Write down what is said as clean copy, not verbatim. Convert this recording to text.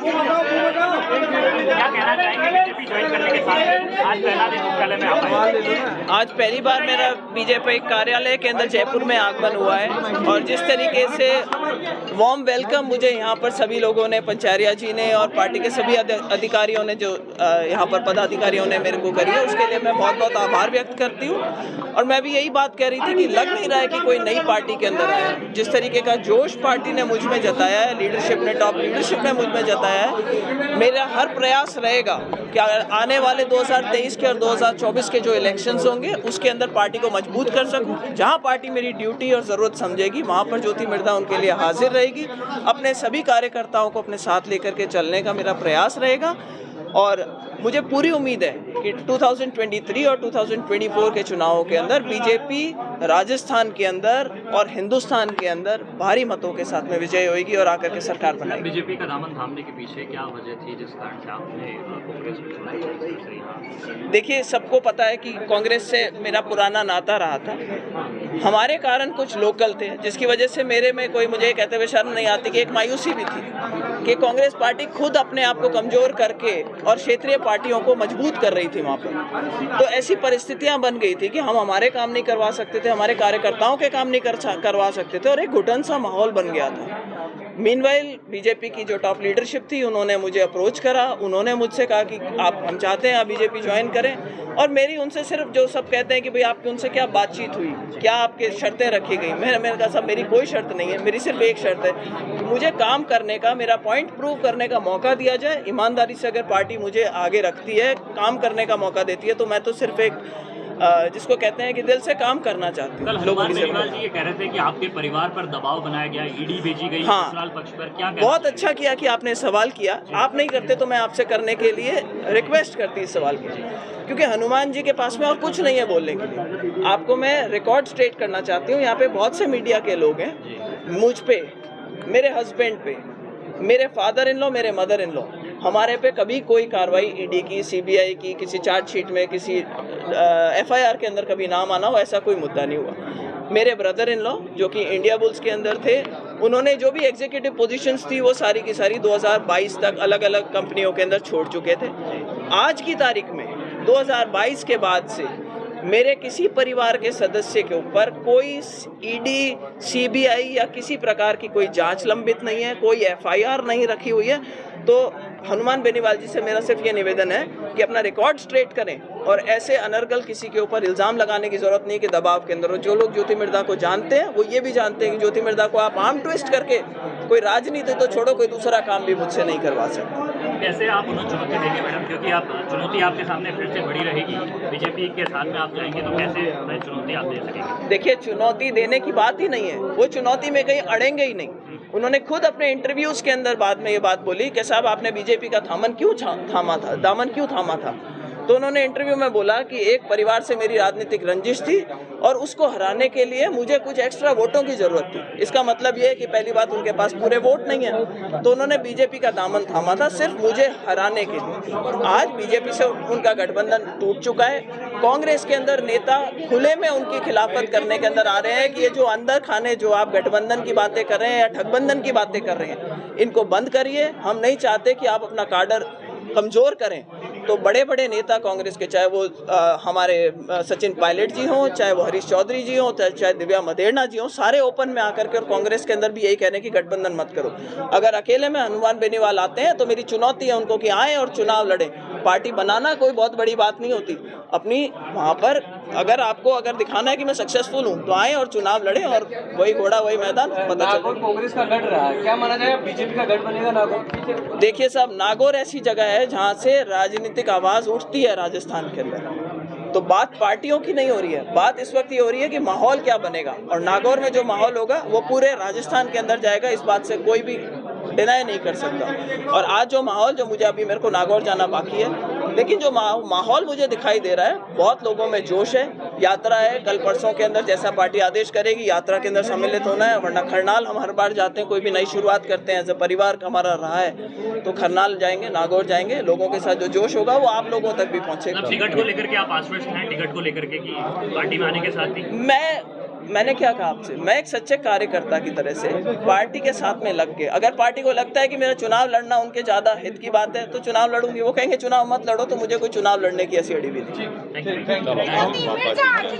क्या कहना चाहेंगे बीजेपी ज्वाइन करने के साथ आज पहला दिन मुख्यालय में आप आए? आज पहली बार मेरा बीजेपी कार्यालय के अंदर जयपुर में आगमन हुआ है और जिस तरीके से वार्म वेलकम मुझे यहाँ पर सभी लोगों ने, पंचारिया जी ने और पार्टी के सभी अधिकारियों ने, जो यहाँ पर पदाधिकारियों ने मेरे को करी है, उसके लिए मैं बहुत बहुत आभार व्यक्त करती हूँ। और मैं भी यही बात कह रही थी कि लग नहीं रहा है कि कोई नई पार्टी के अंदर आया है। जिस तरीके का जोश पार्टी ने मुझ में जताया है, लीडरशिप ने, टॉप लीडरशिप ने मुझ में जताया है, मेरा हर प्रयास रहेगा कि आने वाले 2023 के और 2024 के जो इलेक्शंस होंगे उसके अंदर पार्टी को मजबूत कर सकूं। जहां पार्टी मेरी ड्यूटी और ज़रूरत समझेगी वहां पर ज्योति मिर्धा उनके लिए हाजिर रहेगी। अपने सभी कार्यकर्ताओं को अपने साथ लेकर के चलने का मेरा प्रयास रहेगा और मुझे पूरी उम्मीद है कि 2023 और 2024 के चुनावों के अंदर बीजेपी राजस्थान के अंदर और हिंदुस्तान के अंदर भारी मतों के साथ में विजय होगी और आकर के सरकार बनाएगी। बीजेपी का दामन थामने के पीछे क्या वजह थी जिस कारण से आपने कांग्रेस को चुना? देखिए, सबको पता है कि कांग्रेस से मेरा पुराना नाता रहा था। हमारे कारण कुछ लोकल थे जिसकी वजह से मेरे में कोई, मुझे कहते हुए शर्म नहीं आती कि एक मायूसी भी थी कि कांग्रेस पार्टी खुद अपने आप को कमजोर करके और क्षेत्रीय पार्टियों को मजबूत कर रही थी वहाँ पर। तो ऐसी परिस्थितियाँ बन गई थी कि हम हमारे काम नहीं करवा सकते थे, हमारे कार्यकर्ताओं के काम नहीं करवा सकते थे और एक घुटन सा माहौल बन गया था। मीनवाइल बीजेपी की जो टॉप लीडरशिप थी उन्होंने मुझे अप्रोच करा, उन्होंने मुझसे कहा कि हम चाहते हैं आप बीजेपी ज्वाइन करें। और मेरी उनसे सिर्फ, जो सब कहते हैं कि भाई आपकी उनसे क्या बातचीत हुई, क्या आपके शर्तें रखी गई, मैंने कहा साहब मेरी कोई शर्त नहीं है, मेरी सिर्फ एक शर्त है कि मुझे काम करने का, मेरा पॉइंट प्रूव करने का मौका दिया जाए। ईमानदारी से अगर पार्टी मुझे आगे रखती है, काम करने का मौका देती है, तो मैं तो सिर्फ एक जिसको कहते हैं कि दिल से काम करना चाहते हैं। लोगों की सेवा। ये कह रहे थे कि आपके परिवार पर दबाव बनाया गया, ईडी भेजी गई ससुराल पक्ष पर, क्या बहुत अच्छा किया कि आपने सवाल किया। आप नहीं करते तो मैं आपसे करने के लिए रिक्वेस्ट करती इस सवाल की, क्योंकि हनुमान जी के पास में और कुछ नहीं है बोलने के लिए। आपको मैं रिकॉर्ड स्ट्रेट करना चाहती हूँ, यहाँ पे बहुत से मीडिया के लोग हैं, मुझ पे, मेरे हस्बैंड पे, मेरे फादर इन लॉ, मेरे मदर इन लॉ, हमारे पे कभी कोई कार्रवाई ईडी की, सीबीआई की, किसी चार्जशीट में, किसी एफआईआर के अंदर कभी नाम आना हो, ऐसा कोई मुद्दा नहीं हुआ। मेरे ब्रदर इन लॉ जो कि इंडिया बुल्स के अंदर थे, उन्होंने जो भी एग्जीक्यूटिव पोजीशंस थी वो सारी की सारी 2022 तक अलग अलग कंपनियों के अंदर छोड़ चुके थे। आज की तारीख में 2022 के बाद से मेरे किसी परिवार के सदस्य के ऊपर कोई ईडी, सीबीआई या किसी प्रकार की कोई जांच लंबित नहीं है, कोई एफआईआर नहीं रखी हुई है। तो हनुमान बेनीवाल जी से मेरा सिर्फ ये निवेदन है कि अपना रिकॉर्ड स्ट्रेट करें और ऐसे अनर्गल किसी के ऊपर इल्ज़ाम लगाने की ज़रूरत नहीं कि दबाव के अंदर हो। जो लोग ज्योति मिर्धा को जानते हैं वो ये भी जानते हैं कि ज्योति मिर्धा को आप आर्म ट्विस्ट करके कोई राजनीति तो छोड़ो, कोई दूसरा काम भी मुझसे नहीं करवा सकते। कैसे आप उन्हें चुनौती देंगे मैडम, क्योंकि आप चुनौती आपके सामने फिर से बड़ी रहेगी, बीजेपी के साथ में आप जाएंगे तो कैसे उन्हें चुनौती आप दे सकेंगे? देखिए, चुनौती देने की बात ही नहीं है, वो चुनौती में कहीं अड़ेंगे ही नहीं। उन्होंने खुद अपने इंटरव्यूज के अंदर बाद में ये बात बोली कि साहब आपने बीजेपी का दामन क्यों थामा था। तो उन्होंने इंटरव्यू में बोला कि एक परिवार से मेरी राजनीतिक रंजिश थी और उसको हराने के लिए मुझे कुछ एक्स्ट्रा वोटों की जरूरत थी। इसका मतलब ये है कि पहली बात उनके पास पूरे वोट नहीं है, तो उन्होंने बीजेपी का दामन थामा था सिर्फ मुझे हराने के लिए। आज बीजेपी से उनका गठबंधन टूट चुका है। कांग्रेस के अंदर नेता खुले में उनकी खिलाफत करने के अंदर आ रहे हैं कि ये जो अंदर खाने, जो आप गठबंधन की बातें कर रहे हैं या ठगबंधन की बातें कर रहे हैं, इनको बंद करिए। हम नहीं चाहते कि आप अपना काडर कमजोर करें। तो बड़े बड़े नेता कांग्रेस के, चाहे वो हमारे सचिन पायलट जी हों, चाहे वो हरीश चौधरी जी हों, चाहे दिव्या मदेरणा जी हों, सारे ओपन में आकर के और कांग्रेस के अंदर भी यही कह रहे हैं कि गठबंधन मत करो। अगर अकेले में हनुमान बेनीवाल आते हैं तो मेरी चुनौती है उनको कि आए और चुनाव लड़ें। पार्टी बनाना कोई बहुत बड़ी बात नहीं होती। अपनी वहाँ पर अगर दिखाना है कि मैं सक्सेसफुल हूँ तो आए और चुनाव लड़ें और वही घोड़ा वही मैदान पता चले। कांग्रेस का गढ़ रहा है, क्या माना जाए बीजेपी का गढ़ बनेगा नागौर? देखिए साहब, नागौर ऐसी जगह है जहाँ से राजनीतिक आवाज उठती है राजस्थान के अंदर। तो बात पार्टियों की नहीं हो रही है, बात इस वक्त ये हो रही है कि माहौल क्या बनेगा, और नागौर में जो माहौल होगा वो पूरे राजस्थान के अंदर जाएगा। इस बात से कोई भी डिनाई नहीं कर सकता। और आज जो माहौल, जो मुझे अभी मेरे को नागौर जाना बाकी है, लेकिन जो माहौल मुझे दिखाई दे रहा है, बहुत लोगों में जोश है। यात्रा है, कल परसों के अंदर जैसा पार्टी आदेश करेगी यात्रा के अंदर सम्मिलित होना है। वरना खरनाल हम हर बार जाते हैं, कोई भी नई शुरुआत करते हैं, एज ए परिवार हमारा रहा है, तो खरनाल जाएंगे, नागौर जाएंगे। लोगों के साथ जो जोश होगा वो आप लोगों तक भी पहुंचेगा। टिकट को लेकर के आप आश्वस्त हैं, टिकट को लेकर के कि पार्टी में आने के साथ ही? मैंने क्या कहा आपसे, मैं एक सच्चे कार्यकर्ता की तरह से पार्टी के साथ में लग के, अगर पार्टी को लगता है कि मेरा चुनाव लड़ना उनके ज़्यादा हित की बात है तो चुनाव लड़ूंगी। वो कहेंगे चुनाव मत लड़ो, तो मुझे कोई चुनाव लड़ने की ऐसी अड़ी भी नहीं। Thank you.